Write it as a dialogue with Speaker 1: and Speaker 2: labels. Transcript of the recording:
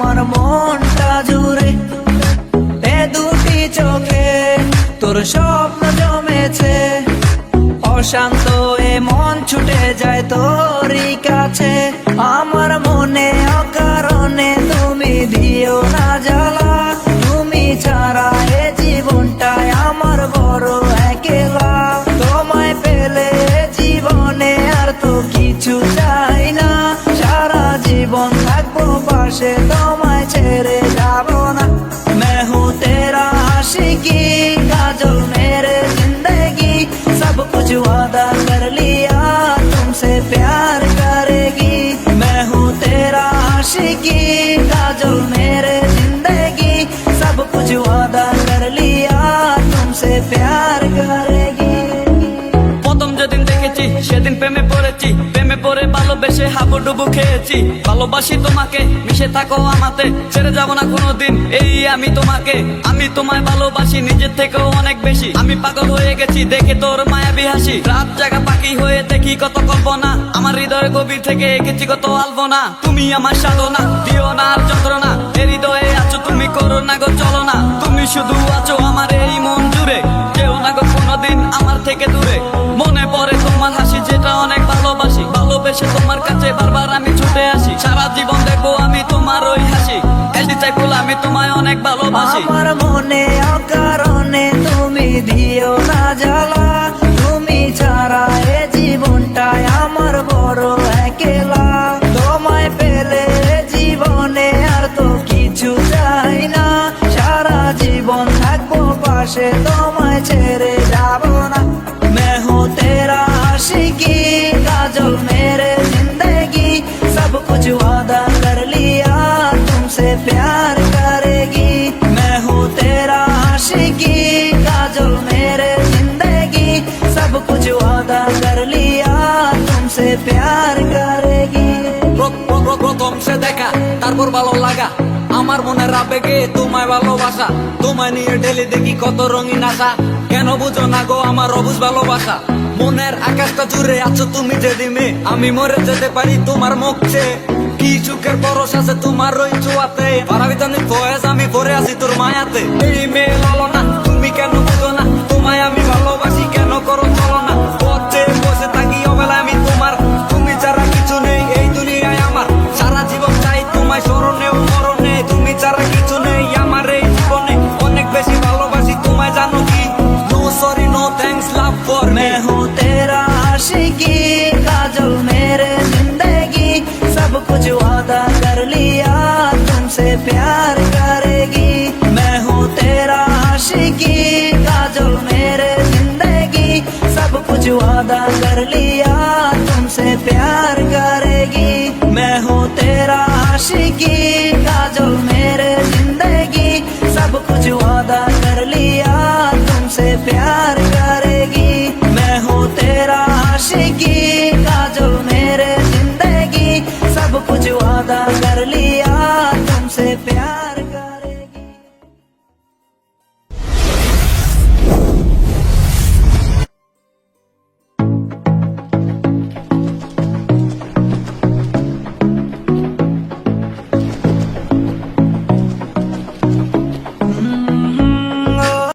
Speaker 1: আমার মনটা জুড়ে, এ দুটি চোখে তোর স্বপ্ন জমেছে। অশান্ত এ মন ছুটে যায় তোরই কাছে। আমার মনে অকারণে তুমি দিও না জ্বালা, তুমি ছাড়া এ জীবনটাই আমার বড় একলা। তোমায় পেলে জীবনে আর তো কিছু চাই না, সারা জীবন থাকবো পাশে, তোমায় ছেড়ে যাবো না। मैं हूँ तेरा आशिकी, काजल मेरे जिंदगी, सब कुछ वादा कर लिया तुमसे प्यार करेगी। मैं हूँ तेरा आशिकी, काजल मेरे जिंदगी, सब कुछ वादा कर लिया तुमसे प्यार करेगी।
Speaker 2: প্রথম যেদিন দেখেছি সেদিন প্রেমে পড়েছি, প্রেমে পড়ে ভালোবেসে হাবুডুবু খেয়েছি। ভালোবাসি তোমাকে, মিশে থাকো আমাতে, ছেড়ে যাব না কোনোদিন এই আমি তোমাকে। আমি তোমায় ভালোবাসি নিজের থেকেও অনেক বেশি, আমি পাগল হয়ে গেছি দেখে তোর মায়াবী হাসি। রাত জাগা পাখি হয়ে দেখি কত কল্পনা, আমার হৃদয়ের গভীর থেকে এঁকেছি কত আলপনা। তুমি আমার সাধনা, দিও না আর যন্ত্রণা, এ হৃদয়ে আছো তুমি, করো না গো চলো না। তুমি শুধু আছো আমার এই মন জুড়ে, কেউ না গো কোনোদিন আমার থেকে দূরে। মনে পড়ে তোমার হাসি যেটা অনেক ভালোবাসি, ভালোবেসে তোমার কাছে বারবার আমি ছুটে আসি। সারা জীবন দেখবো আমি তোমার ওই হাসি, এসে চাই বলে আমি তোমায় অনেক ভালোবাসি।
Speaker 1: আমার মনে অকারণে তুমি দিও না জ্বালা, তুমি ছাড়া এ জীবনটাই আমার বড় একলা। তোমায় পেলে জীবনে আর তো কিছু চাই না, সারা জীবন থাকবো পাশে, তোমায় ছেড়ে যাবো না। मैं हूँ तेरा आशिकी, काजल मेरे जिंदगी, सब कुछ वादा कर लिया तुमसे प्यार करेगी। मैं हूँ तेरा आशिकी, काजल मेरे जिंदगी, सब कुछ वादा कर लिया तुमसे प्यार करेगी।
Speaker 2: প্রথম সে দেখা তারপর ভালো লাগা, আমার মনের আবেগে তোমায় ভালোবাসা। তোমায় নিয়ে ডেলি দেখি কত রঙিন আশা, কেন বুঝো না গো আমার অবুঝ ভালোবাসা। মনের আকাশটা জুড়ে আছো তুমি যেদিনে, আমি মরে যেতে পারি তোমার মুখ চেয়ে। কি সুখের পরশ আছে তোমার ওই ছোঁয়াতে, পারাবিতানি ফয়েজ আমি পরে আছি তোর মায়াতে। এই মেয়ে লালো না, তুমি কেন বুঝো না, তোমায় আমি ভালোবাসি কেন করো চলো না। পথে বসে থাকি অবেলা আমি তোমার, তুমি ছাড়া কিছু নেই এই দুনিয়ায় আমার। সারা জীবন চাই তোমায় স্মরণে ও মরণে, তুমি ছাড়া কিছু নেই আমার এই জীবনে। অনেক বেশি ভালোবাসি তোমায় জানো কি, no sorry no thanks love for me.
Speaker 1: मैं हूँ तेरा आशिकी, काजल मेरे जिंदगी, सब कुछ वादा कर लिया तुमसे प्यार करेगी। मैं हूँ तेरा आशिकी, काजल मेरे जिंदगी, सब कुछ वादा कर लिया तुमसे प्यार करेगी। मैं हूँ तेरा आशिकी,